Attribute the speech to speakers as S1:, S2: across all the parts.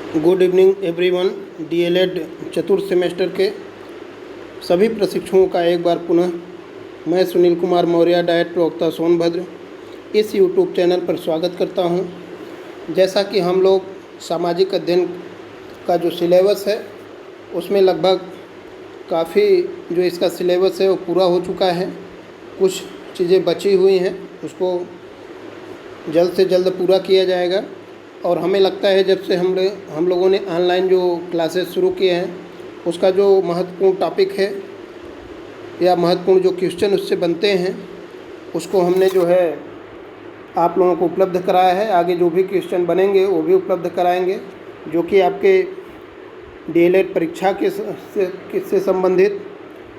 S1: Good evening everyone. DElEd चतुर्थ semester के सभी प्रशिक्षुओं का एक बार पुनः मैं सुनील कुमार मौर्य, डायट प्रवक्ता सोनभद्र, इस यूट्यूब चैनल पर स्वागत करता हूं। जैसा कि हम लोग सामाजिक अध्ययन का जो सिलेबस है उसमें लगभग काफ़ी जो इसका सिलेबस है वो पूरा हो चुका है। कुछ चीज़ें बची हुई हैं, उसको जल्द से जल्द पूरा किया जाएगा। और हमें लगता है जब से हम लोगों ने ऑनलाइन जो क्लासेस शुरू किए हैं उसका जो महत्वपूर्ण टॉपिक है या महत्वपूर्ण जो क्वेश्चन उससे बनते हैं उसको हमने जो है आप लोगों को उपलब्ध कराया है। आगे जो भी क्वेश्चन बनेंगे वो भी उपलब्ध कराएंगे, जो कि आपके डीएलएड परीक्षा से संबंधित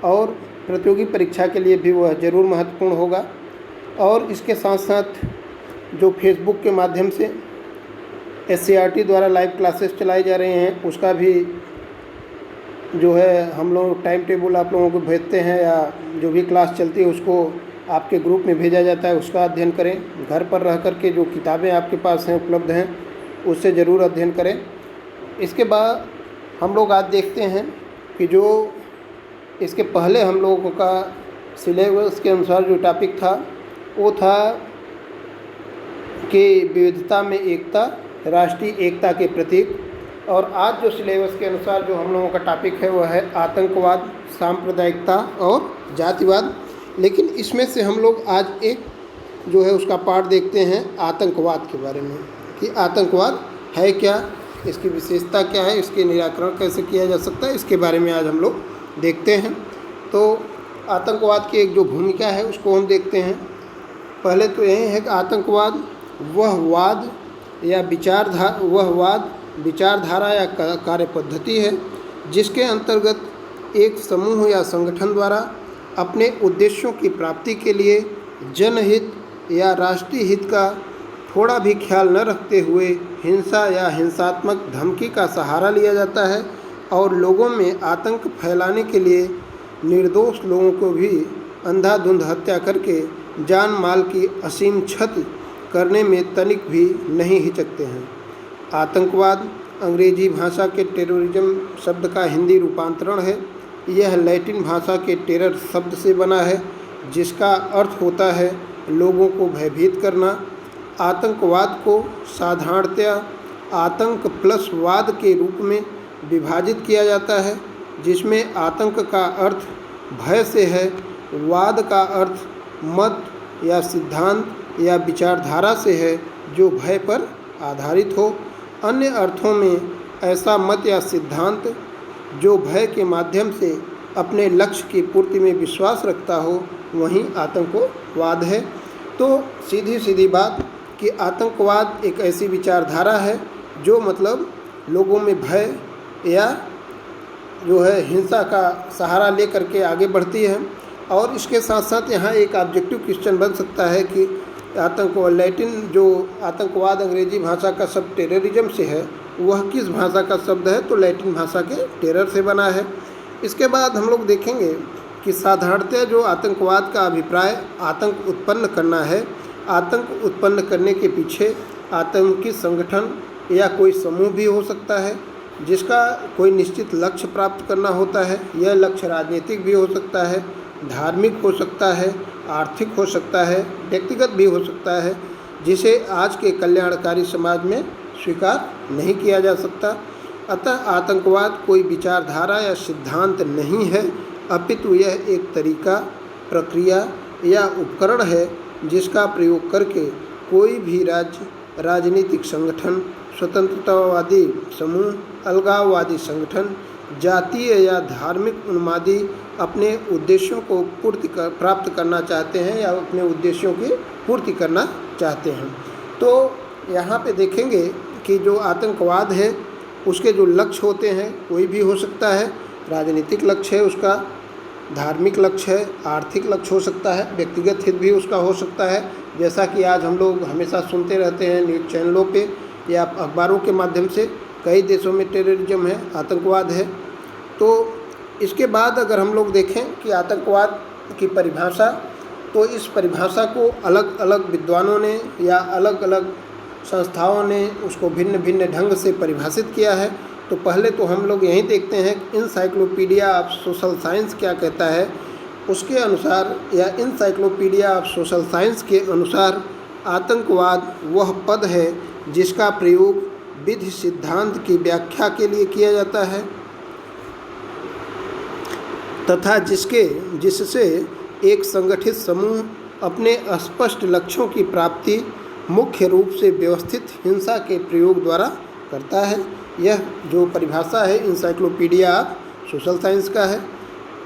S1: और प्रतियोगी परीक्षा के लिए भी वह ज़रूर महत्वपूर्ण होगा। और इसके साथ साथ जो फेसबुक के माध्यम से SCERT द्वारा लाइव क्लासेस चलाई जा रही हैं उसका भी जो है हम लोग टाइम टेबल आप लोगों को भेजते हैं, या जो भी क्लास चलती है उसको आपके ग्रुप में भेजा जाता है, उसका अध्ययन करें। घर पर रह कर के जो किताबें आपके पास हैं उपलब्ध हैं उससे ज़रूर अध्ययन करें। इसके बाद हम लोग आज देखते हैं कि जो इसके पहले हम लोगों का सिलेबस के अनुसार जो टॉपिक था वो था कि विविधता में एकता, राष्ट्रीय एकता के प्रतीक। और आज जो सिलेबस के अनुसार जो हम लोगों का टॉपिक है वह है आतंकवाद, सांप्रदायिकता और जातिवाद। लेकिन इसमें से हम लोग आज एक जो है उसका पार्ट देखते हैं आतंकवाद के बारे में, कि आतंकवाद है क्या, इसकी विशेषता क्या है, इसके निराकरण कैसे किया जा सकता है, इसके बारे में आज हम लोग देखते हैं। तो आतंकवाद की एक जो भूमिका है उसको हम देखते हैं। पहले तो यही है कि आतंकवाद वह विचारधारा या कार्य पद्धति है जिसके अंतर्गत एक समूह या संगठन द्वारा अपने उद्देश्यों की प्राप्ति के लिए जनहित या राष्ट्रीय हित का थोड़ा भी ख्याल न रखते हुए हिंसा या हिंसात्मक धमकी का सहारा लिया जाता है और लोगों में आतंक फैलाने के लिए निर्दोष लोगों को भी अंधाधुंध हत्या करके जान माल की असीम क्षति करने में तनिक भी नहीं हिचकते हैं। आतंकवाद अंग्रेजी भाषा के टेररिज्म शब्द का हिंदी रूपांतरण है। यह लैटिन भाषा के टेरर शब्द से बना है जिसका अर्थ होता है लोगों को भयभीत करना। आतंकवाद को साधारणतया आतंक प्लस वाद के रूप में विभाजित किया जाता है, जिसमें आतंक का अर्थ भय से है, वाद का अर्थ मत या सिद्धांत या विचारधारा से है जो भय पर आधारित हो। अन्य अर्थों में ऐसा मत या सिद्धांत जो भय के माध्यम से अपने लक्ष्य की पूर्ति में विश्वास रखता हो वही आतंकवाद है। तो सीधी सीधी बात कि आतंकवाद एक ऐसी विचारधारा है जो मतलब लोगों में भय या जो है हिंसा का सहारा ले करके आगे बढ़ती है। और इसके साथ साथ यहाँ एक ऑब्जेक्टिव क्वेश्चन बन सकता है कि आतंकवाद अंग्रेजी भाषा का शब्द टेररिज्म से है, वह किस भाषा का शब्द है? तो लैटिन भाषा के टेरर से बना है। इसके बाद हम लोग देखेंगे कि साधारणतः जो आतंकवाद का अभिप्राय आतंक उत्पन्न करना है, आतंक उत्पन्न करने के पीछे आतंकी संगठन या कोई समूह भी हो सकता है जिसका कोई निश्चित लक्ष्य प्राप्त करना होता है। यह लक्ष्य राजनीतिक भी हो सकता है, धार्मिक हो सकता है, आर्थिक हो सकता है, व्यक्तिगत भी हो सकता है, जिसे आज के कल्याणकारी समाज में स्वीकार नहीं किया जा सकता। अतः आतंकवाद कोई विचारधारा या सिद्धांत नहीं है, अपितु यह एक तरीका, प्रक्रिया या उपकरण है जिसका प्रयोग करके कोई भी राज्य, राजनीतिक संगठन, स्वतंत्रतावादी समूह, अलगाववादी संगठन, जातीय या धार्मिक उन्मादी अपने उद्देश्यों को प्राप्त करना चाहते हैं या अपने उद्देश्यों की पूर्ति करना चाहते हैं। तो यहाँ पे देखेंगे कि जो आतंकवाद है उसके जो लक्ष्य होते हैं कोई भी हो सकता है, राजनीतिक लक्ष्य है उसका, धार्मिक लक्ष्य है, आर्थिक लक्ष्य हो सकता है, व्यक्तिगत हित भी उसका हो सकता है। जैसा कि आज हम लोग हमेशा सुनते रहते हैं न्यूज़ चैनलों पे या अखबारों के माध्यम से, कई देशों में टेररिज्म है, आतंकवाद है। तो इसके बाद अगर हम लोग देखें कि आतंकवाद की परिभाषा, तो इस परिभाषा को अलग अलग विद्वानों ने या अलग अलग संस्थाओं ने उसको भिन्न भिन्न ढंग से परिभाषित किया है। तो पहले तो हम लोग यही देखते हैं इनसाइक्लोपीडिया ऑफ सोशल साइंस क्या कहता है। उसके अनुसार या इनसाइक्लोपीडिया ऑफ सोशल साइंस के अनुसार आतंकवाद वह पद है जिसका प्रयोग विधि सिद्धांत की व्याख्या के लिए किया जाता है तथा जिससे एक संगठित समूह अपने स्पष्ट लक्ष्यों की प्राप्ति मुख्य रूप से व्यवस्थित हिंसा के प्रयोग द्वारा करता है। यह जो परिभाषा है इंसाइक्लोपीडिया ऑफ सोशल साइंस का है।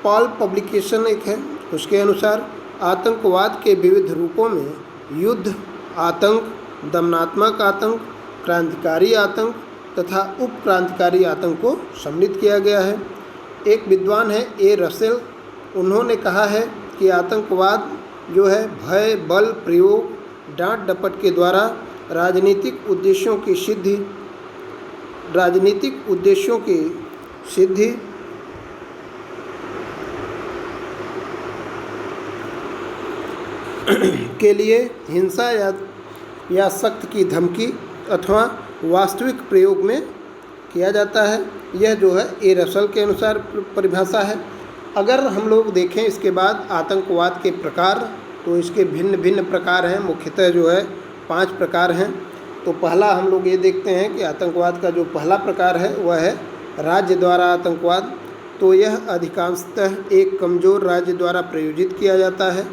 S1: पॉल पब्लिकेशन एक है, उसके अनुसार आतंकवाद के विविध रूपों में युद्ध आतंक, दमनात्मक आतंक, क्रांतिकारी आतंक तथा उपक्रांतिकारी आतंक को सम्मिलित किया गया है। एक विद्वान है ए रसेल, उन्होंने कहा है कि आतंकवाद जो है भय बल प्रयोग डांट डपट के द्वारा राजनीतिक उद्देश्यों की सिद्धि के लिए हिंसा या सख्त की धमकी अथवा वास्तविक प्रयोग में किया जाता है। यह जो है ए रसल के अनुसार परिभाषा है। अगर हम लोग देखें इसके बाद आतंकवाद के प्रकार, तो इसके भिन्न भिन्न प्रकार हैं। मुख्यतः जो है 5 प्रकार हैं। तो पहला हम लोग ये देखते हैं कि आतंकवाद का जो पहला प्रकार है वह है राज्य द्वारा आतंकवाद। तो यह अधिकांशतः एक कमज़ोर राज्य द्वारा प्रायोजित किया जाता है।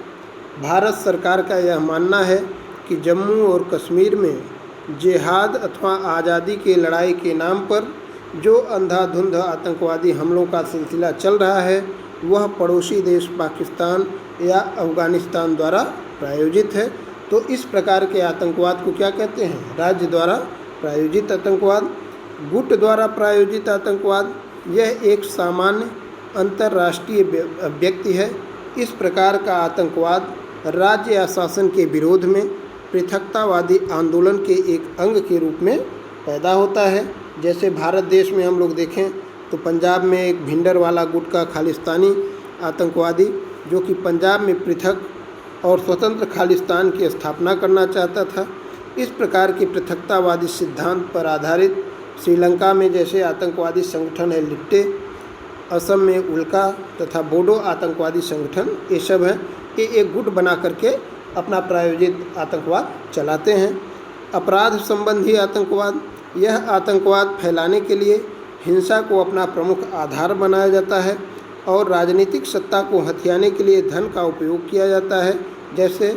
S1: भारत सरकार का यह मानना है कि जम्मू और कश्मीर में जिहाद अथवा आज़ादी की लड़ाई के नाम पर जो अंधाधुंध आतंकवादी हमलों का सिलसिला चल रहा है वह पड़ोसी देश पाकिस्तान या अफ़गानिस्तान द्वारा प्रायोजित है। तो इस प्रकार के आतंकवाद को क्या कहते हैं? राज्य द्वारा प्रायोजित आतंकवाद। गुट द्वारा प्रायोजित आतंकवाद यह एक सामान्य अंतर्राष्ट्रीय व्यक्ति है। इस प्रकार का आतंकवाद राज्य या शासन के विरोध में पृथकतावादी आंदोलन के एक अंग के रूप में पैदा होता है। जैसे भारत देश में हम लोग देखें तो पंजाब में एक भिंडरवाला गुट का खालिस्तानी आतंकवादी जो कि पंजाब में पृथक और स्वतंत्र खालिस्तान की स्थापना करना चाहता था। इस प्रकार के पृथकतावादी सिद्धांत पर आधारित श्रीलंका में जैसे आतंकवादी संगठन है लिट्टे, असम में उल्का तथा बोडो आतंकवादी संगठन, ये सब हैं। ये एक गुट बना करके अपना प्रायोजित आतंकवाद चलाते हैं। अपराध संबंधी आतंकवाद, यह आतंकवाद फैलाने के लिए हिंसा को अपना प्रमुख आधार बनाया जाता है और राजनीतिक सत्ता को हथियाने के लिए धन का उपयोग किया जाता है। जैसे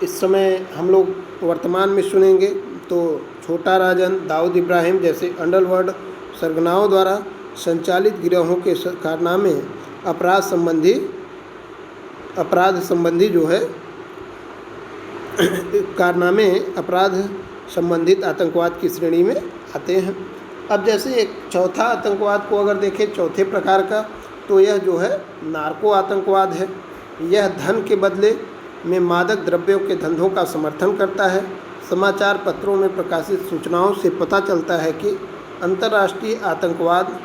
S1: इस समय हम लोग वर्तमान में सुनेंगे तो छोटा राजन, दाऊद इब्राहिम जैसे अंडरवर्ल्ड सरगनाओं द्वारा संचालित गिरोहों के कारनामे अपराध संबंधी जो है कारनामे अपराध संबंधित आतंकवाद की श्रेणी में आते हैं। अब जैसे एक चौथा आतंकवाद को अगर देखें, चौथे प्रकार का, तो यह जो है नार्को आतंकवाद है। यह धन के बदले में मादक द्रव्यों के धंधों का समर्थन करता है। समाचार पत्रों में प्रकाशित सूचनाओं से पता चलता है कि अंतर्राष्ट्रीय आतंकवाद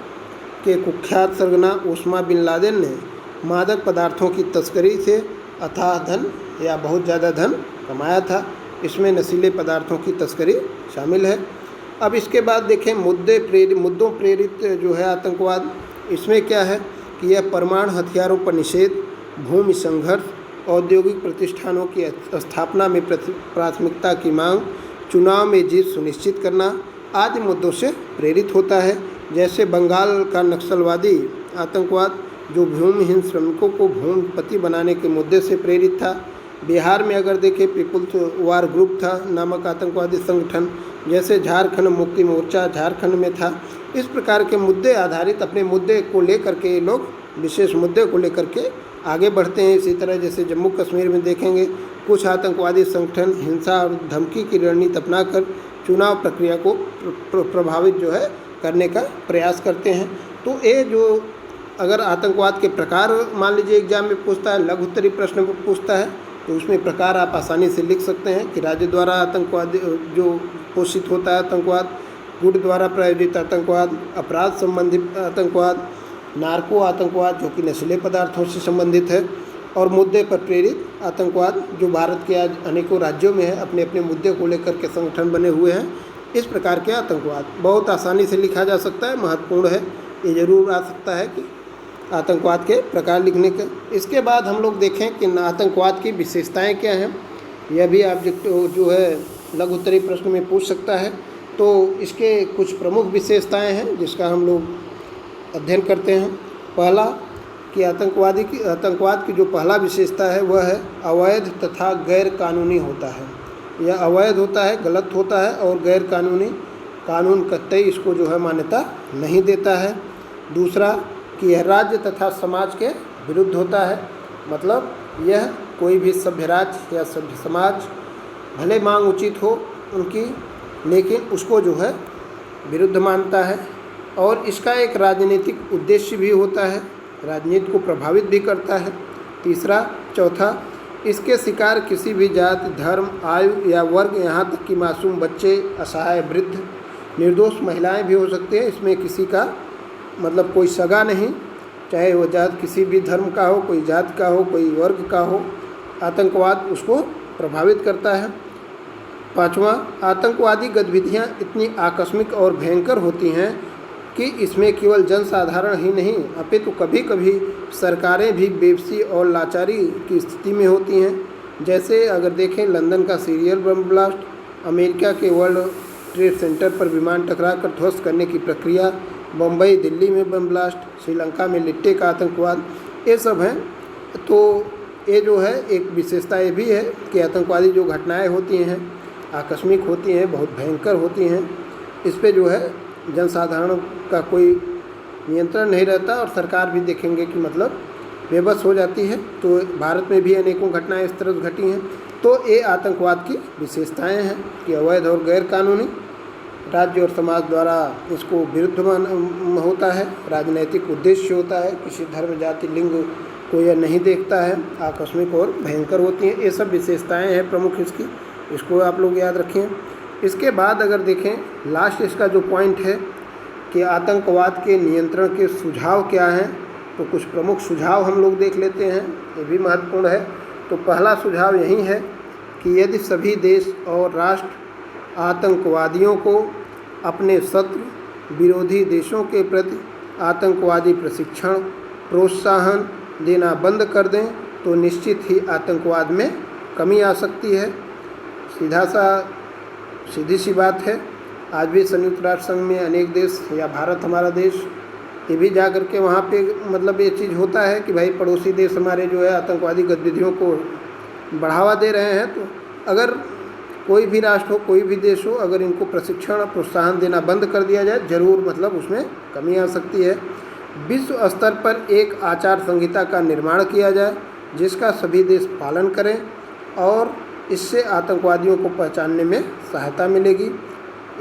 S1: के कुख्यात सरगना ओसामा बिन लादेन ने मादक पदार्थों की तस्करी से अथाह धन या बहुत ज़्यादा धन कमाया था। इसमें नशीले पदार्थों की तस्करी शामिल है। अब इसके बाद देखें मुद्दों प्रेरित जो है आतंकवाद, इसमें क्या है कि यह परमाणु हथियारों पर निषेध, भूमि संघर्ष, औद्योगिक प्रतिष्ठानों की स्थापना में प्राथमिकता की मांग, चुनाव में जीत सुनिश्चित करना आदि मुद्दों से प्रेरित होता है। जैसे बंगाल का नक्सलवादी आतंकवाद जो भूमिहीन श्रमिकों को भूमिपति बनाने के मुद्दे से प्रेरित था। बिहार में अगर देखें पीपुल्स वार ग्रुप था नामक आतंकवादी संगठन, जैसे झारखंड मुक्ति मोर्चा झारखंड में था। इस प्रकार के मुद्दे आधारित अपने मुद्दे को लेकर के लोग विशेष मुद्दे को लेकर के आगे बढ़ते हैं। इसी तरह जैसे जम्मू कश्मीर में देखेंगे कुछ आतंकवादी संगठन हिंसा और धमकी की रणनीति अपनाकर चुनाव प्रक्रिया को प्रभावित जो है करने का प्रयास करते हैं। तो ये जो अगर आतंकवाद के प्रकार मान लीजिए एग्जाम में पूछता है, लघु उत्तरीय प्रश्न पूछता है, तो उसमें प्रकार आप आसानी से लिख सकते हैं कि राज्य द्वारा आतंकवाद जो पोषित होता है आतंकवाद, गुट द्वारा प्रायोजित आतंकवाद, अपराध संबंधित आतंकवाद, नार्को आतंकवाद जो कि नशीले पदार्थों से संबंधित है, और मुद्दे पर प्रेरित आतंकवाद जो भारत के आज अनेकों राज्यों में है, अपने अपने मुद्दे को लेकर के संगठन बने हुए हैं। इस प्रकार के आतंकवाद बहुत आसानी से लिखा जा सकता है, महत्वपूर्ण है, ये जरूर आ सकता है कि आतंकवाद के प्रकार लिखने के। इसके बाद हम लोग देखें कि आतंकवाद की विशेषताएं क्या हैं, यह भी आप जो है लघु उत्तरीय प्रश्न में पूछ सकता है। तो इसके कुछ प्रमुख विशेषताएं हैं जिसका हम लोग अध्ययन करते हैं। पहला कि आतंकवाद की जो पहला विशेषता है वह है अवैध तथा गैर कानूनी होता है। यह अवैध होता है, गलत होता है, और गैर कानूनी, कानून कतई इसको जो है मान्यता नहीं देता है। दूसरा कि यह राज्य तथा समाज के विरुद्ध होता है, मतलब यह कोई भी सभ्य राज्य या सभ्य समाज भले मांग उचित हो उनकी, लेकिन उसको जो है विरुद्ध मानता है। और इसका एक राजनीतिक उद्देश्य भी होता है, राजनीति को प्रभावित भी करता है। चौथा इसके शिकार किसी भी जाति, धर्म, आयु या वर्ग, यहाँ तक कि मासूम बच्चे, असहाय वृद्ध, निर्दोष महिलाएं भी हो सकते हैं। इसमें किसी का मतलब कोई सगा नहीं, चाहे वो जात किसी भी धर्म का हो, कोई जात का हो, कोई वर्ग का हो, आतंकवाद उसको प्रभावित करता है। पाँचवा, आतंकवादी गतिविधियाँ इतनी आकस्मिक और भयंकर होती हैं कि इसमें केवल जनसाधारण ही नहीं अपितु कभी कभी सरकारें भी बेबसी और लाचारी की स्थिति में होती हैं। जैसे अगर देखें लंदन का सीरियल बम ब्लास्ट, अमेरिका के वर्ल्ड ट्रेड सेंटर पर विमान टकराकर ध्वस्त करने की प्रक्रिया, बम्बई दिल्ली में बम ब्लास्ट, श्रीलंका में लिट्टे का आतंकवाद, ये सब हैं। तो ये जो है एक विशेषता ये भी है कि आतंकवादी जो घटनाएं होती हैं आकस्मिक होती हैं, बहुत भयंकर होती हैं। इस पे जो है जनसाधारण का कोई नियंत्रण नहीं रहता और सरकार भी देखेंगे कि मतलब बेबस हो जाती है। तो भारत में भी अनेकों घटनाएं इस तरह घटी हैं। तो ये आतंकवाद की विशेषताएं हैं कि अवैध और गैर कानूनी, राज्य और समाज द्वारा इसको विरुद्ध होता है, राजनैतिक उद्देश्य होता है, किसी धर्म, जाति, लिंग को यह नहीं देखता है, आकस्मिक और भयंकर होती हैं। ये सब विशेषताएं हैं प्रमुख इसकी, इसको आप लोग याद रखें। इसके बाद अगर देखें लास्ट इसका जो पॉइंट है कि आतंकवाद के नियंत्रण के सुझाव क्या हैं, तो कुछ प्रमुख सुझाव हम लोग देख लेते हैं, ये भी महत्वपूर्ण है। तो पहला सुझाव यही है कि यदि सभी देश और राष्ट्र आतंकवादियों को अपने शत्रु विरोधी देशों के प्रति आतंकवादी प्रशिक्षण, प्रोत्साहन देना बंद कर दें तो निश्चित ही आतंकवाद में कमी आ सकती है। सीधी सी बात है। आज भी संयुक्त राष्ट्र संघ में अनेक देश या भारत हमारा देश ये भी जा कर के वहाँ पे मतलब ये चीज़ होता है कि भाई पड़ोसी देश हमारे जो है आतंकवादी गतिविधियों को बढ़ावा दे रहे हैं। तो अगर कोई भी राष्ट्र हो, कोई भी देश हो, अगर इनको प्रशिक्षण, प्रोत्साहन देना बंद कर दिया जाए, ज़रूर मतलब उसमें कमी आ सकती है। विश्व स्तर पर एक आचार संहिता का निर्माण किया जाए जिसका सभी देश पालन करें और इससे आतंकवादियों को पहचानने में सहायता मिलेगी।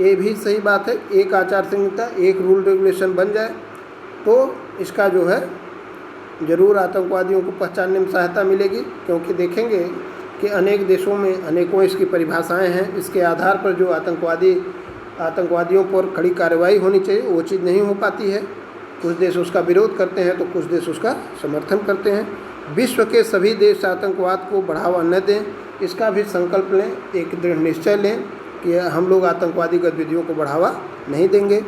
S1: ये भी सही बात है, एक आचार संहिता, एक रूल रेगुलेशन बन जाए तो इसका जो है ज़रूर आतंकवादियों को पहचानने में सहायता मिलेगी। क्योंकि देखेंगे कि अनेक देशों में अनेकों इसकी परिभाषाएं हैं, इसके आधार पर जो आतंकवादियों पर कड़ी कार्रवाई होनी चाहिए वो चीज़ नहीं हो पाती है। कुछ देश उसका विरोध करते हैं तो कुछ देश उसका समर्थन करते हैं। विश्व के सभी देश आतंकवाद को बढ़ावा न दें, इसका भी संकल्प लें, एक दृढ़ निश्चय लें कि हम लोग आतंकवादी गतिविधियों को बढ़ावा नहीं देंगे।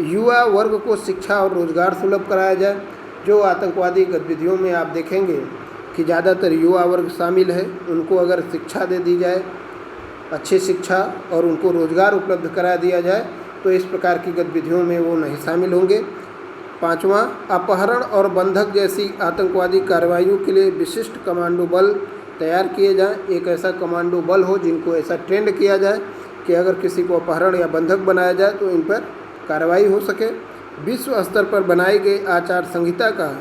S1: युवा वर्ग को शिक्षा और रोजगार सुलभ कराया जाए। जो आतंकवादी गतिविधियों में आप देखेंगे कि ज़्यादातर युवा वर्ग शामिल है, उनको अगर शिक्षा दे दी जाए, अच्छी शिक्षा, और उनको रोजगार उपलब्ध करा दिया जाए तो इस प्रकार की गतिविधियों में वो नहीं शामिल होंगे। पाँचवां, अपहरण और बंधक जैसी आतंकवादी कार्रवाइयों के लिए विशिष्ट कमांडो बल तैयार किए जाएं। एक ऐसा कमांडो बल हो जिनको ऐसा ट्रेंड किया जाए कि अगर किसी को अपहरण या बंधक बनाया जाए तो इन पर कार्रवाई हो सके। विश्व स्तर पर बनाई गई आचार संहिता का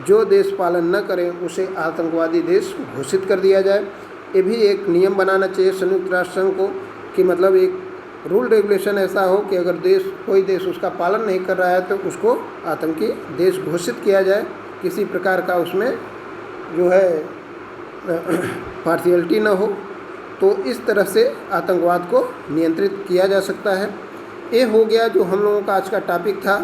S1: जो देश पालन न करें उसे आतंकवादी देश घोषित कर दिया जाए। ये भी एक नियम बनाना चाहिए संयुक्त राष्ट्र संघ को कि मतलब एक रूल रेगुलेशन ऐसा हो कि अगर कोई देश उसका पालन नहीं कर रहा है तो उसको आतंकी देश घोषित किया जाए। किसी प्रकार का उसमें जो है पार्शियलिटी न हो। तो इस तरह से आतंकवाद को नियंत्रित किया जा सकता है। ये हो गया जो हम लोगों का आज का टॉपिक था,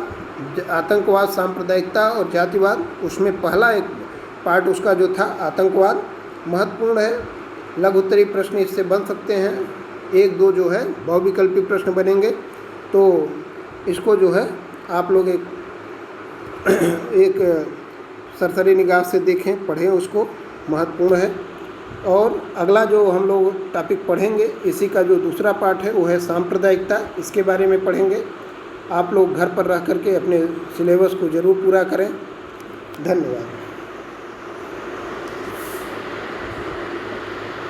S1: आतंकवाद, सांप्रदायिकता और जातिवाद। उसमें पहला एक पार्ट उसका जो था आतंकवाद। महत्वपूर्ण है। लघु उत्तरीय प्रश्न इससे बन सकते हैं, 1-2 जो है बहुविकल्पी प्रश्न बनेंगे। तो इसको जो है आप लोग एक सरसरी निगाह से देखें, पढ़ें, उसको महत्वपूर्ण है। और अगला जो हम लोग टॉपिक पढ़ेंगे, इसी का जो दूसरा पार्ट है वो है सांप्रदायिकता। इसके बारे में पढ़ेंगे। आप लोग घर पर रह करके अपने सिलेबस को ज़रूर पूरा करें। धन्यवाद।